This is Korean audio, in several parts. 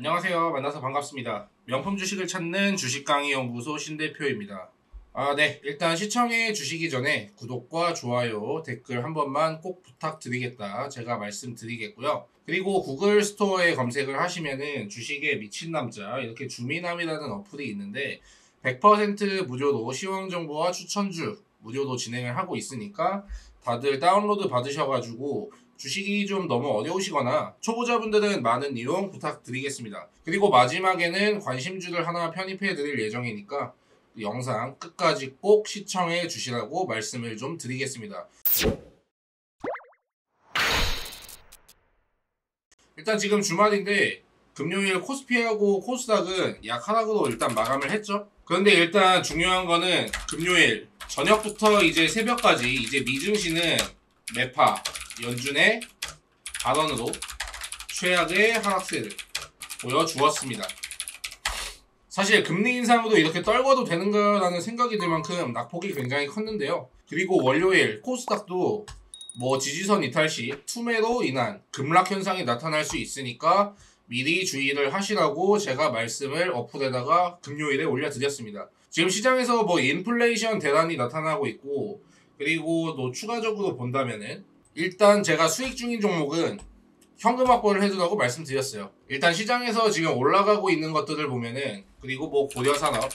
안녕하세요. 만나서 반갑습니다. 명품 주식을 찾는 주식강의연구소 신대표입니다. 네. 일단 시청해 주시기 전에 구독과 좋아요, 댓글 한 번만 꼭 부탁드리겠다. 제가 말씀드리겠고요. 그리고 구글 스토어에 검색을 하시면은 주식에 미친 남자, 이렇게 주미남이라는 어플이 있는데 100% 무료로 시황정보와 추천주 무료로 진행을 하고 있으니까 다들 다운로드 받으셔가지고 주식이 좀 너무 어려우시거나 초보자분들은 많은 이용 부탁드리겠습니다. 그리고 마지막에는 관심주를 하나 편입해 드릴 예정이니까 영상 끝까지 꼭 시청해 주시라고 말씀을 좀 드리겠습니다. 일단 지금 주말인데 금요일 코스피하고 코스닥은 약 하락으로 일단 마감을 했죠. 그런데 일단 중요한 거는 금요일 저녁부터 이제 새벽까지 이제 미증시는 매파 연준의 발언으로 최악의 하락세를 보여주었습니다. 사실 금리 인상으로 이렇게 떨궈도 되는가라는 생각이 들 만큼 낙폭이 굉장히 컸는데요. 그리고 월요일 코스닥도 지지선 이탈 시 투매로 인한 급락 현상이 나타날 수 있으니까 미리 주의를 하시라고 제가 말씀을 어플에다가 금요일에 올려드렸습니다. 지금 시장에서 인플레이션 대란이 나타나고 있고, 그리고 또 추가적으로 본다면은 일단 제가 수익 중인 종목은 현금 확보를 해두라고 말씀드렸어요. 일단 시장에서 지금 올라가고 있는 것들을 보면은, 그리고 고려산업,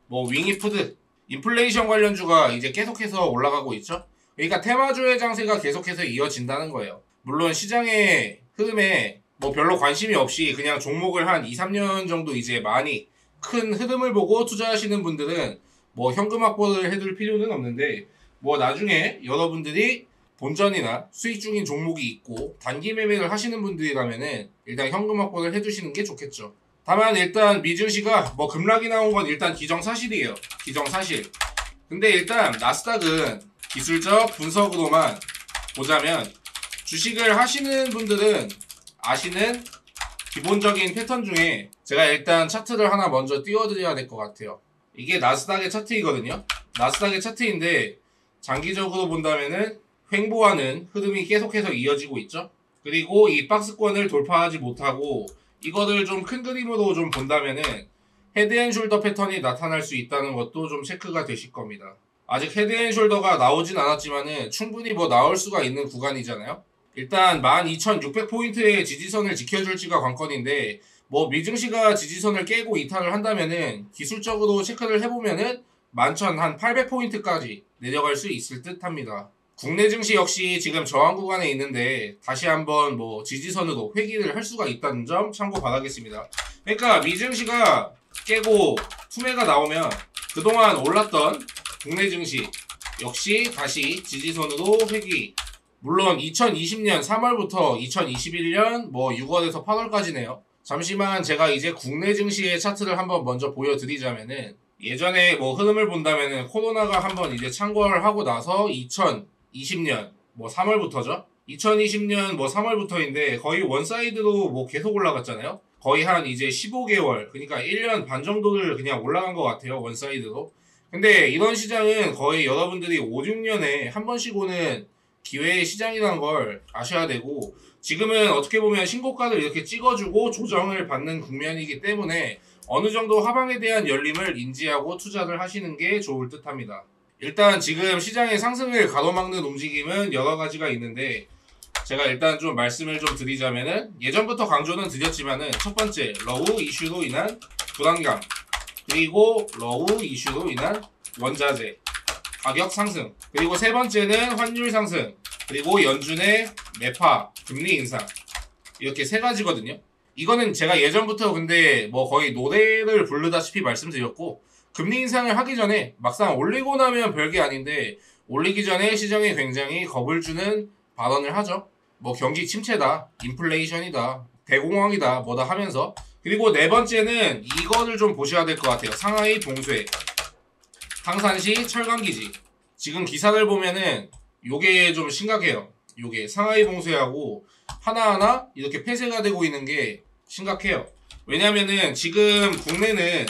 윙이푸드, 인플레이션 관련주가 이제 계속해서 올라가고 있죠. 그러니까 테마주의 장세가 계속해서 이어진다는 거예요. 물론 시장의 흐름에 별로 관심이 없이 그냥 종목을 한 2-3년 정도 이제 많이 큰 흐름을 보고 투자하시는 분들은 현금 확보를 해둘 필요는 없는데, 나중에 여러분들이 본전이나 수익 중인 종목이 있고 단기 매매를 하시는 분들이라면은 일단 현금 확보를 해두시는 게 좋겠죠. 다만 일단 미증시가 급락이 나온 건 일단 기정사실이에요. 기정사실. 근데 일단 나스닥은 기술적 분석으로만 보자면 주식을 하시는 분들은 아시는 기본적인 패턴 중에 제가 일단 차트를 하나 먼저 띄워드려야 될 것 같아요. 이게 나스닥의 차트이거든요. 나스닥의 차트인데 장기적으로 본다면은 횡보하는 흐름이 계속해서 이어지고 있죠. 그리고 이 박스권을 돌파하지 못하고 이거를 좀 큰 그림으로 좀 본다면은 헤드앤숄더 패턴이 나타날 수 있다는 것도 좀 체크가 되실 겁니다. 아직 헤드앤숄더가 나오진 않았지만은 충분히 나올 수가 있는 구간이잖아요. 일단 12,600포인트의 지지선을 지켜줄지가 관건인데 미증시가 지지선을 깨고 이탈을 한다면은 기술적으로 체크를 해보면은 11,800포인트까지 내려갈 수 있을 듯 합니다. 국내 증시 역시 지금 저항 구간에 있는데 다시 한번 지지선으로 회귀를 할 수가 있다는 점 참고 바라겠습니다. 그러니까 미증시가 깨고 투매가 나오면 그동안 올랐던 국내 증시 역시 다시 지지선으로 회귀. 물론 2020년 3월부터 2021년 6월에서 8월까지네요. 잠시만 제가 이제 국내 증시의 차트를 한번 먼저 보여드리자면은 예전에 흐름을 본다면은 코로나가 한번 이제 창궐을 하고 나서 2020년 3월부터죠. 2020년 3월부터인데 거의 원사이드로 계속 올라갔잖아요. 거의 한 이제 15개월, 그러니까 1년 반 정도를 그냥 올라간 것 같아요. 원사이드로. 근데 이런 시장은 거의 여러분들이 5, 6년에 한 번씩 오는 기회의 시장이라는 걸 아셔야 되고, 지금은 어떻게 보면 신고가를 이렇게 찍어주고 조정을 받는 국면이기 때문에 어느 정도 하방에 대한 열림을 인지하고 투자를 하시는 게 좋을 듯 합니다. 일단 지금 시장의 상승을 가로막는 움직임은 여러 가지가 있는데 제가 일단 좀 말씀을 좀 드리자면은 예전부터 강조는 드렸지만은 첫 번째 러우 이슈로 인한 불안감, 그리고 러우 이슈로 인한 원자재 가격 상승, 그리고 세 번째는 환율 상승, 그리고 연준의 매파 금리 인상, 이렇게 세 가지거든요. 이거는 제가 예전부터 근데 거의 노래를 부르다시피 말씀드렸고, 금리 인상을 하기 전에 막상 올리고 나면 별게 아닌데 올리기 전에 시장에 굉장히 겁을 주는 발언을 하죠. 경기 침체다, 인플레이션이다, 대공황이다 뭐다 하면서. 그리고 네 번째는 이거를 좀 보셔야 될 것 같아요. 상하이 봉쇄, 항산시 철강기지. 지금 기사를 보면은 요게 좀 심각해요. 요게 상하이 봉쇄하고 하나하나 이렇게 폐쇄가 되고 있는 게 심각해요. 왜냐면은 지금 국내는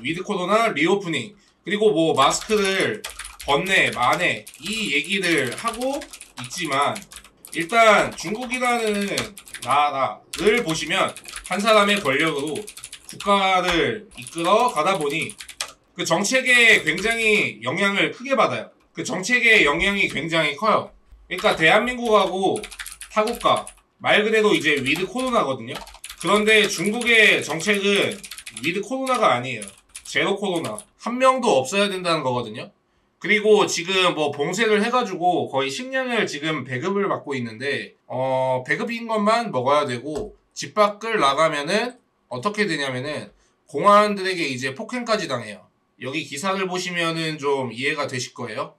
위드 코로나 리오프닝, 그리고 마스크를 번내 만에 이 얘기를 하고 있지만 일단 중국이라는 나라를 보시면 한 사람의 권력으로 국가를 이끌어 가다 보니 그 정책에 굉장히 영향을 크게 받아요. 그 정책의 영향이 굉장히 커요. 그러니까 대한민국하고 타국가 말 그대로 이제 위드 코로나거든요. 그런데 중국의 정책은 위드 코로나가 아니에요. 제로 코로나. 한 명도 없어야 된다는 거거든요. 그리고 지금 뭐 봉쇄를 해가지고 거의 식량을 지금 배급을 받고 있는데 배급인 것만 먹어야 되고 집 밖을 나가면은 어떻게 되냐면은 공안들에게 이제 폭행까지 당해요. 여기 기사를 보시면은 좀 이해가 되실 거예요.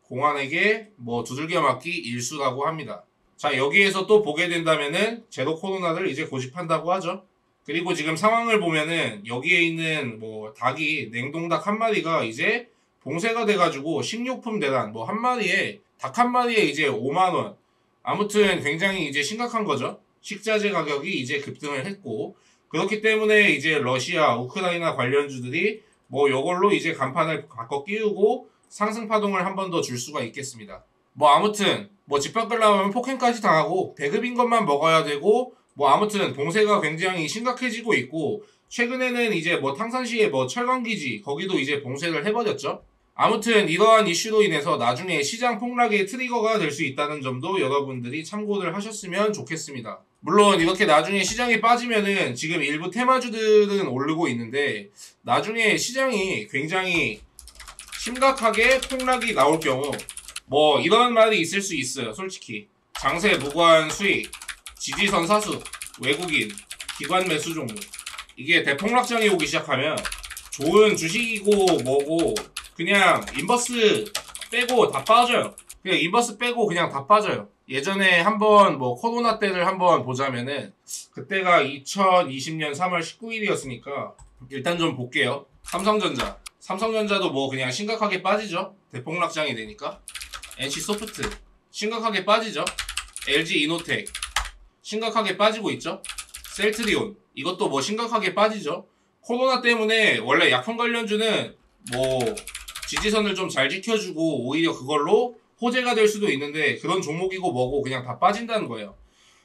공안에게 뭐 두들겨 맞기 일수라고 합니다. 자, 여기에서 또 보게 된다면은 제로 코로나를 이제 고집한다고 하죠. 그리고 지금 상황을 보면은 여기에 있는 뭐 닭이 냉동닭 한 마리가 이제 봉쇄가 돼가지고 식료품 대란 뭐 한 마리에 닭 한 마리에 이제 5만 원. 아무튼 굉장히 이제 심각한 거죠. 식자재 가격이 이제 급등을 했고 그렇기 때문에 이제 러시아, 우크라이나 관련주들이 뭐 요걸로 이제 간판을 바꿔 끼우고 상승 파동을 한 번 더 줄 수가 있겠습니다. 뭐 아무튼 뭐 집 밖을 나가면 폭행까지 당하고 배급인 것만 먹어야 되고 뭐 아무튼 봉쇄가 굉장히 심각해지고 있고 최근에는 이제 뭐 탕산시의 뭐 철강기지 거기도 이제 봉쇄를 해버렸죠. 아무튼 이러한 이슈로 인해서 나중에 시장 폭락의 트리거가 될 수 있다는 점도 여러분들이 참고를 하셨으면 좋겠습니다. 물론 이렇게 나중에 시장이 빠지면은 지금 일부 테마주들은 오르고 있는데 나중에 시장이 굉장히 심각하게 폭락이 나올 경우 뭐 이런 말이 있을 수 있어요. 솔직히 장세 무관 수익, 지지선 사수, 외국인, 기관 매수 종목 이게 대폭락장이 오기 시작하면 좋은 주식이고 뭐고 그냥 인버스 빼고 다 빠져요. 그냥 인버스 빼고 그냥 다 빠져요. 예전에 한번 뭐 코로나 때를 한번 보자면은 그때가 2020년 3월 19일이었으니까 일단 좀 볼게요. 삼성전자도 뭐 그냥 심각하게 빠지죠. 대폭락장이 되니까. NC소프트 심각하게 빠지죠. LG이노텍 심각하게 빠지고 있죠. 셀트리온 이것도 뭐 심각하게 빠지죠. 코로나 때문에 원래 약품 관련주는 뭐 지지선을 좀 잘 지켜주고 오히려 그걸로 호재가 될 수도 있는데 그런 종목이고 뭐고 그냥 다 빠진다는 거예요.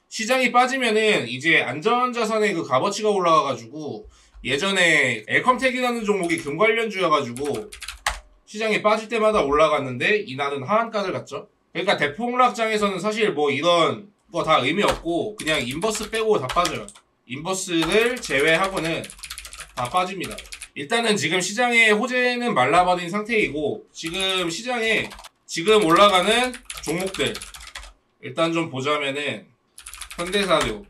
시장이 빠지면은 이제 안전자산의 그 값어치가 올라가가지고 예전에 엘컴텍이라는 종목이 금 관련주여가지고 시장이 빠질 때마다 올라갔는데 이날은 하한가를 갔죠. 그러니까 대폭락장에서는 사실 뭐 이런 거 다 의미 없고 그냥 인버스 빼고 다 빠져요. 인버스를 제외하고는 다 빠집니다. 일단은 지금 시장의 호재는 말라버린 상태이고 지금 시장에 지금 올라가는 종목들 일단 좀 보자면은 현대사료,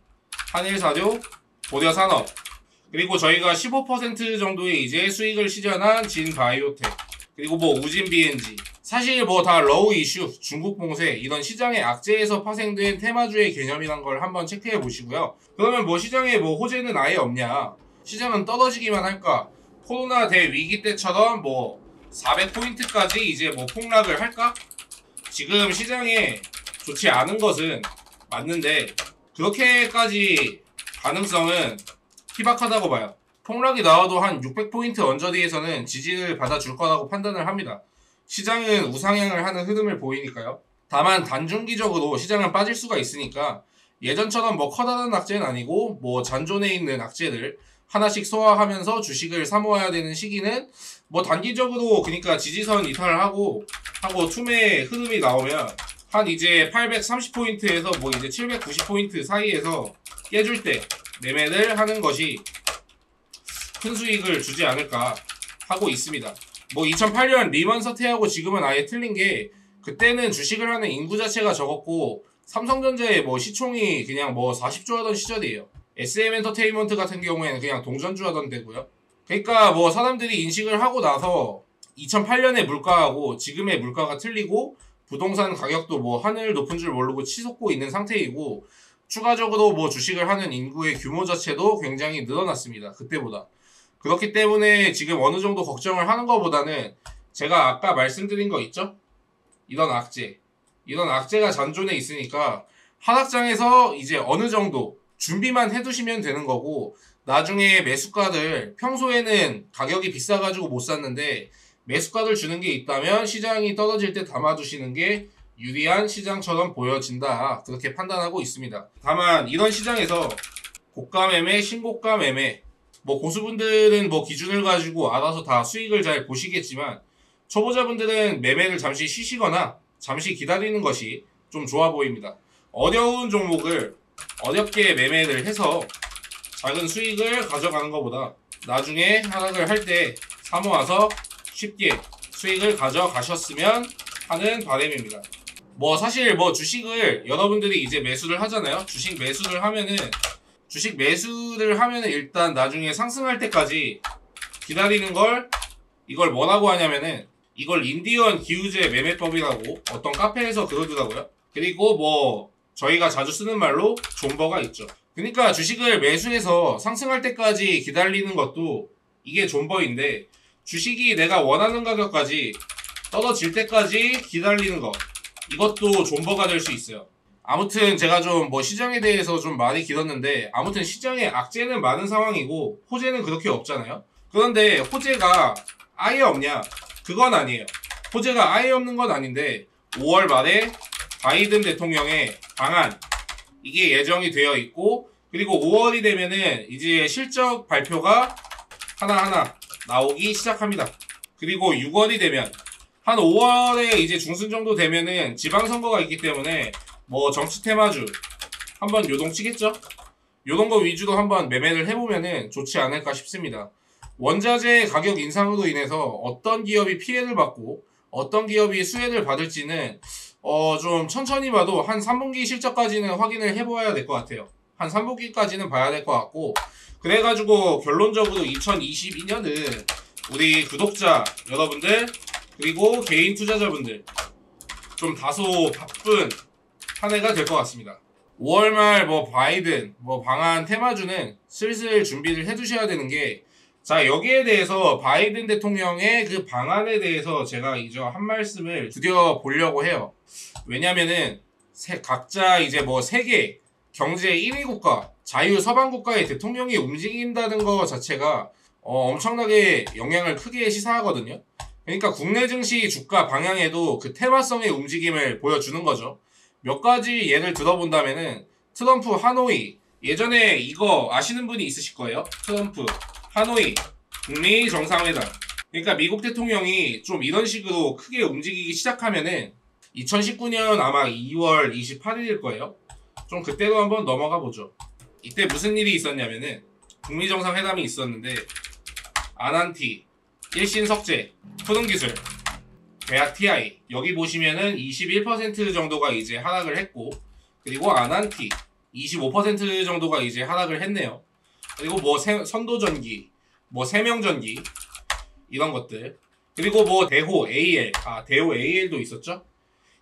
한일사료, 고려산업 그리고 저희가 15% 정도의 이제 수익을 시전한 진바이오텍 그리고 뭐 우진BNG 사실 뭐 다 러우 이슈, 중국 봉쇄 이런 시장의 악재에서 파생된 테마주의 개념이란 걸 한번 체크해 보시고요. 그러면 뭐 시장에 뭐 호재는 아예 없냐? 시장은 떨어지기만 할까? 코로나 대위기 때처럼 뭐 400포인트까지 이제 뭐 폭락을 할까? 지금 시장에 좋지 않은 것은 맞는데 그렇게까지 가능성은 희박하다고 봐요. 폭락이 나와도 한 600포인트 언저리에서는 지지를 받아줄 거라고 판단을 합니다. 시장은 우상향을 하는 흐름을 보이니까요. 다만 단중기적으로 시장은 빠질 수가 있으니까 예전처럼 뭐 커다란 악재는 아니고 뭐 잔존에 있는 악재를 하나씩 소화하면서 주식을 사모아야 되는 시기는 뭐 단기적으로 그러니까 지지선 이탈을 하고 투매 흐름이 나오면 한 이제 830포인트에서 뭐 이제 790포인트 사이에서 깨줄 때 매매를 하는 것이 큰 수익을 주지 않을까 하고 있습니다. 뭐 2008년 리먼 사태하고 지금은 아예 틀린 게 그때는 주식을 하는 인구 자체가 적었고 삼성전자의 뭐 시총이 그냥 뭐 40조 하던 시절이에요. SM엔터테인먼트 같은 경우에는 그냥 동전주 하던 데고요. 그러니까 뭐 사람들이 인식을 하고 나서 2008년의 물가하고 지금의 물가가 틀리고 부동산 가격도 뭐 하늘 높은 줄 모르고 치솟고 있는 상태이고 추가적으로 뭐 주식을 하는 인구의 규모 자체도 굉장히 늘어났습니다. 그때보다. 그렇기 때문에 지금 어느 정도 걱정을 하는 것보다는 제가 아까 말씀드린 거 있죠? 이런 악재가 잔존해 있으니까 하락장에서 이제 어느 정도 준비만 해두시면 되는 거고 나중에 매수가를 평소에는 가격이 비싸가지고 못 샀는데 매수가를 주는 게 있다면 시장이 떨어질 때 담아두시는 게 유리한 시장처럼 보여진다. 그렇게 판단하고 있습니다. 다만 이런 시장에서 고가 매매, 신고가 매매. 뭐 고수분들은 뭐 기준을 가지고 알아서 다 수익을 잘 보시겠지만 초보자분들은 매매를 잠시 쉬시거나 잠시 기다리는 것이 좀 좋아 보입니다. 어려운 종목을 어렵게 매매를 해서 작은 수익을 가져가는 것보다 나중에 하락을 할 때 사모아서 쉽게 수익을 가져가셨으면 하는 바람입니다. 뭐 사실 뭐 주식을 여러분들이 이제 매수를 하잖아요. 주식 매수를 하면은 일단 나중에 상승할 때까지 기다리는 걸 이걸 뭐라고 하냐면은 이걸 인디언 기우제 매매법이라고 어떤 카페에서 그러더라고요. 그리고 뭐 저희가 자주 쓰는 말로 존버가 있죠. 그러니까 주식을 매수해서 상승할 때까지 기다리는 것도 이게 존버인데 주식이 내가 원하는 가격까지 떨어질 때까지 기다리는 것 이것도 존버가 될 수 있어요. 아무튼 제가 좀 뭐 시장에 대해서 좀 말이 길었는데 아무튼 시장에 악재는 많은 상황이고 호재는 그렇게 없잖아요. 그런데 호재가 아예 없냐? 그건 아니에요. 호재가 아예 없는 건 아닌데 5월 말에 바이든 대통령의 방안 이게 예정이 되어 있고 그리고 5월이 되면은 이제 실적 발표가 하나하나 나오기 시작합니다. 그리고 6월이 되면 한 5월에 이제 중순 정도 되면은 지방선거가 있기 때문에 뭐 정치 테마주 한번 요동치겠죠? 요런 거 위주로 한번 매매를 해보면은 좋지 않을까 싶습니다. 원자재 가격 인상으로 인해서 어떤 기업이 피해를 받고 어떤 기업이 수혜를 받을지는 좀 천천히 봐도 한 3분기 실적까지는 확인을 해봐야 될 것 같아요. 한 3분기까지는 봐야 될 것 같고 그래가지고 결론적으로 2022년은 우리 구독자 여러분들 그리고 개인 투자자분들 좀 다소 바쁜 한 해가 될 것 같습니다. 5월 말 뭐 바이든 뭐 방한 테마주는 슬슬 준비를 해두셔야 되는 게 자 여기에 대해서 바이든 대통령의 그 방안에 대해서 제가 이제 한 말씀을 드려 보려고 해요. 왜냐면은 각자 이제 뭐 세계 경제 1위 국가 자유 서방 국가의 대통령이 움직인다는 거 자체가 엄청나게 영향을 크게 시사하거든요. 그러니까 국내 증시 주가 방향에도 그 테마성의 움직임을 보여주는 거죠. 몇 가지 예를 들어본다면은 트럼프 하노이 예전에 이거 아시는 분이 있으실 거예요. 트럼프 하노이 북미 정상회담 그러니까 미국 대통령이 좀 이런 식으로 크게 움직이기 시작하면은 2019년 아마 2월 28일일 거예요. 좀 그때로 한번 넘어가 보죠. 이때 무슨 일이 있었냐면은 북미 정상회담이 있었는데 아난티, 일신석재, 푸른기술, 대학 TI 여기 보시면은 21% 정도가 이제 하락을 했고 그리고 아난티 25% 정도가 이제 하락을 했네요. 그리고 뭐 선도전기, 뭐 세명전기 이런 것들 그리고 뭐 대호 AL도 있었죠.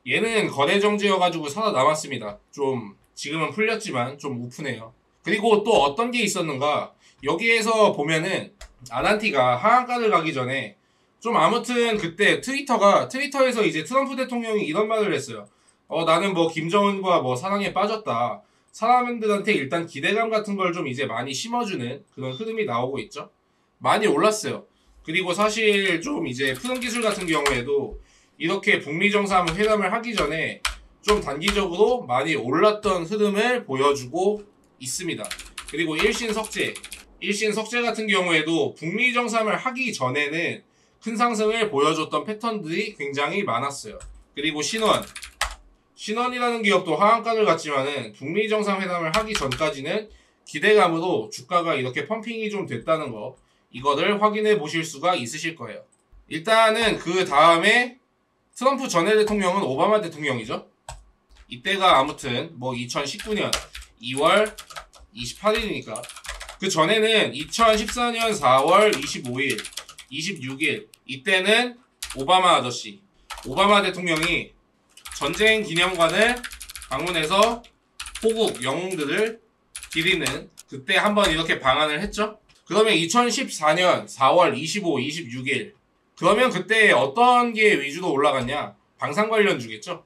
얘는 거래 정지여가지고 살아남았습니다. 좀 지금은 풀렸지만 좀 우프네요. 그리고 또 어떤 게 있었는가 여기에서 보면은 아난티가 하한가를 가기 전에 좀 아무튼 그때 트위터에서 이제 트럼프 대통령이 이런 말을 했어요. 나는 뭐 김정은과 뭐 사랑에 빠졌다. 사람들한테 일단 기대감 같은 걸 좀 이제 많이 심어주는 그런 흐름이 나오고 있죠. 많이 올랐어요. 그리고 사실 좀 이제 푸른기술 같은 경우에도 이렇게 북미 정상회담을 하기 전에 좀 단기적으로 많이 올랐던 흐름을 보여주고 있습니다. 그리고 일신석재 같은 경우에도 북미 정상을 하기 전에는 큰 상승을 보여줬던 패턴들이 굉장히 많았어요. 그리고 신원이라는 기업도 하한가를 갔지만은 북미 정상회담을 하기 전까지는 기대감으로 주가가 이렇게 펌핑이 좀 됐다는 거 이거를 확인해 보실 수가 있으실 거예요. 일단은 그 다음에 트럼프 전에 대통령은 오바마 대통령이죠. 이때가 아무튼 뭐 2019년 2월 28일이니까 그 전에는 2014년 4월 25일 26일 이때는 오바마 대통령이 전쟁 기념관을 방문해서 호국 영웅들을 기리는 그때 한번 이렇게 방한을 했죠. 그러면 2014년 4월 25, 26일 그러면 그때 어떤 게 위주로 올라갔냐? 방산 관련주겠죠.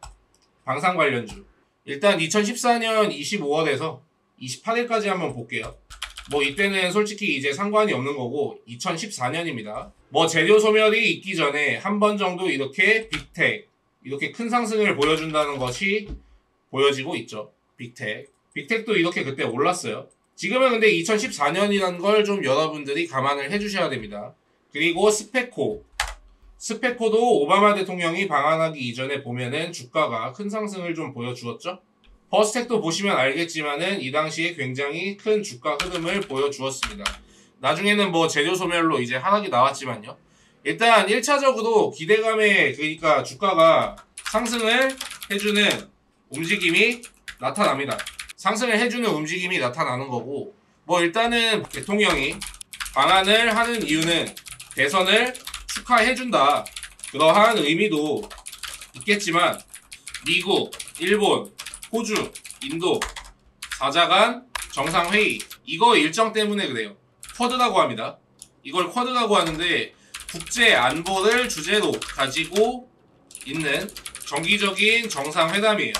방산 관련주. 일단 2014년 25월에서 28일까지 한번 볼게요. 뭐 이때는 솔직히 이제 상관이 없는 거고 2014년입니다. 뭐 재료 소멸이 있기 전에 한 번 정도 이렇게 빅텍 이렇게 큰 상승을 보여준다는 것이 보여지고 있죠. 빅텍도 이렇게 그때 올랐어요. 지금은 근데 2014년이라는 걸 좀 여러분들이 감안을 해주셔야 됩니다. 그리고 스페코도 오바마 대통령이 방한하기 이전에 보면은 주가가 큰 상승을 좀 보여주었죠. 버스텍도 보시면 알겠지만은 이 당시에 굉장히 큰 주가 흐름을 보여주었습니다. 나중에는 뭐 재료 소멸로 이제 하락이 나왔지만요. 일단 1차적으로 기대감에 그러니까 주가가 상승을 해주는 움직임이 나타납니다. 상승을 해주는 움직임이 나타나는 거고, 뭐 일단은 대통령이 방한을 하는 이유는 대선을 축하해준다, 그러한 의미도 있겠지만 미국, 일본, 호주, 인도 4자 간 정상회의, 이거 일정 때문에 그래요. 쿼드라고 합니다. 이걸 쿼드라고 하는데 국제 안보를 주제로 가지고 있는 정기적인 정상회담이에요.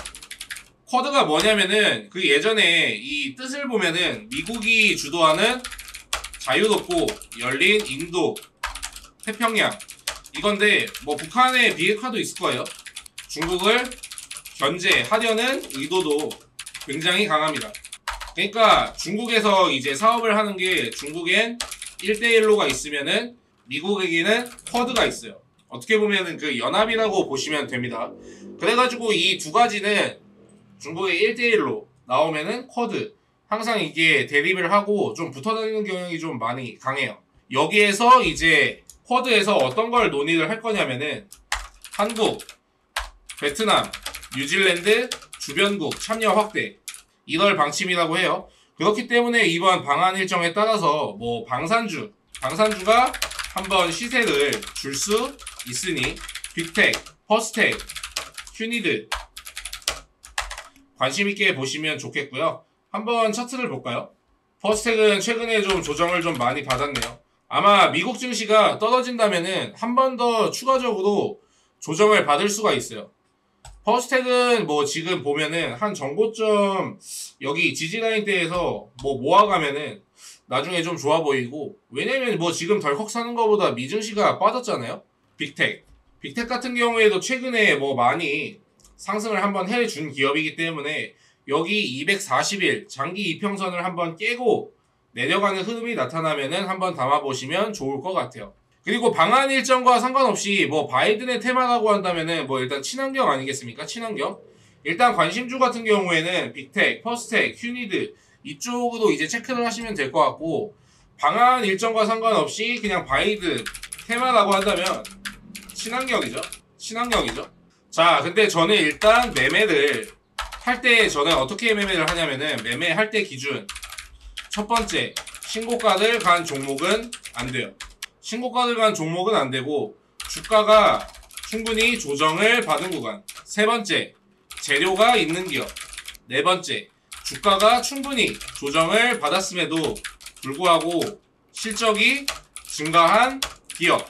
쿼드가 뭐냐면은 그 예전에 이 뜻을 보면은 미국이 주도하는 자유롭고 열린 인도 태평양, 이건데 뭐 북한의 비핵화도 있을 거예요. 중국을 견제하려는 의도도 굉장히 강합니다. 그러니까 중국에서 이제 사업을 하는 게 중국엔 1대1로가 있으면은 미국에게는 쿼드가 있어요. 어떻게 보면은 그 연합이라고 보시면 됩니다. 그래가지고 이 두 가지는 중국의 1대1로 나오면은 쿼드, 항상 이게 대립을 하고 좀 붙어다니는 경향이 좀 많이 강해요. 여기에서 이제 쿼드에서 어떤 걸 논의를 할 거냐면은 한국, 베트남, 뉴질랜드, 주변국 참여 확대, 이걸 방침이라고 해요. 그렇기 때문에 이번 방한 일정에 따라서 뭐 방산주가 한번 시세를 줄 수 있으니 빅텍, 퍼스텍, 휴니드 관심있게 보시면 좋겠고요. 한번 차트를 볼까요? 퍼스텍은 최근에 좀 조정을 좀 많이 받았네요. 아마 미국 증시가 떨어진다면은 한 번 더 추가적으로 조정을 받을 수가 있어요. 퍼스텍은 뭐 지금 보면은 한 정고점 여기 지지라인대에서 뭐 모아가면은 나중에 좀 좋아 보이고, 왜냐면 뭐 지금 덜컥 사는 것보다 미증시가 빠졌잖아요. 빅텍 같은 경우에도 최근에 뭐 많이 상승을 한번 해준 기업이기 때문에 여기 240일 장기 이평선을 한번 깨고 내려가는 흐름이 나타나면은 한번 담아보시면 좋을 것 같아요. 그리고 방한 일정과 상관없이 뭐 바이든의 테마라고 한다면은 뭐 일단 친환경 아니겠습니까? 친환경. 일단 관심주 같은 경우에는 빅텍, 퍼스텍, 휴니드 이쪽으로 이제 체크를 하시면 될 것 같고, 방한 일정과 상관없이 그냥 바이든 테마라고 한다면 친환경이죠. 자, 근데 저는 일단 매매를 할 때 저는 어떻게 매매를 하냐면은 매매할 때 기준, 첫 번째, 신고가를 간 종목은 안 돼요. 신고가를 간 종목은 안 되고 주가가 충분히 조정을 받은 구간. 세 번째, 재료가 있는 기업. 네 번째, 주가가 충분히 조정을 받았음에도 불구하고 실적이 증가한 기업.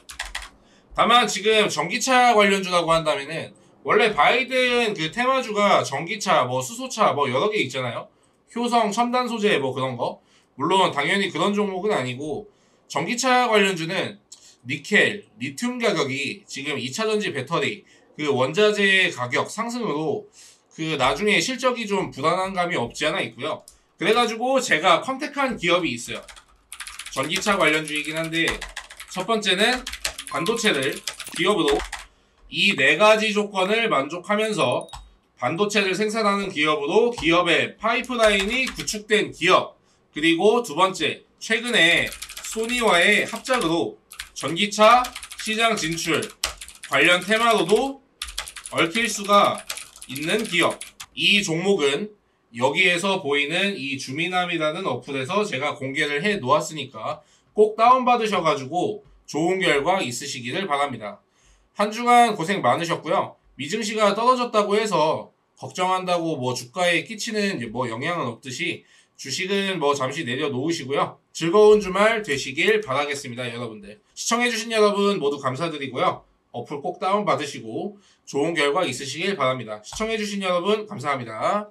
다만 지금 전기차 관련주라고 한다면은 원래 바이든 그 테마주가 전기차, 뭐 수소차 뭐 여러 개 있잖아요. 효성, 첨단 소재 뭐 그런 거. 물론 당연히 그런 종목은 아니고, 전기차 관련주는 니켈, 리튬 가격이 지금 2차전지 배터리 그 원자재 가격 상승으로 그 나중에 실적이 좀 불안한 감이 없지 않아 있고요. 그래가지고 제가 컨택한 기업이 있어요. 전기차 관련주이긴 한데, 첫 번째는 반도체를 기업으로 이 네 가지 조건을 만족하면서 반도체를 생산하는 기업으로 기업의 파이프라인이 구축된 기업. 그리고 두 번째, 최근에 소니와의 합작으로 전기차 시장 진출 관련 테마로도 얽힐 수가 있는 기업. 이 종목은 여기에서 보이는 이 주미남이라는 어플에서 제가 공개를 해 놓았으니까 꼭 다운받으셔가지고 좋은 결과 있으시기를 바랍니다. 한 주간 고생 많으셨고요. 미증시가 떨어졌다고 해서 걱정한다고 뭐 주가에 끼치는 뭐 영향은 없듯이 주식은 뭐 잠시 내려놓으시고요. 즐거운 주말 되시길 바라겠습니다, 여러분들. 시청해주신 여러분 모두 감사드리고요. 어플 꼭 다운받으시고 좋은 결과 있으시길 바랍니다. 시청해주신 여러분 감사합니다.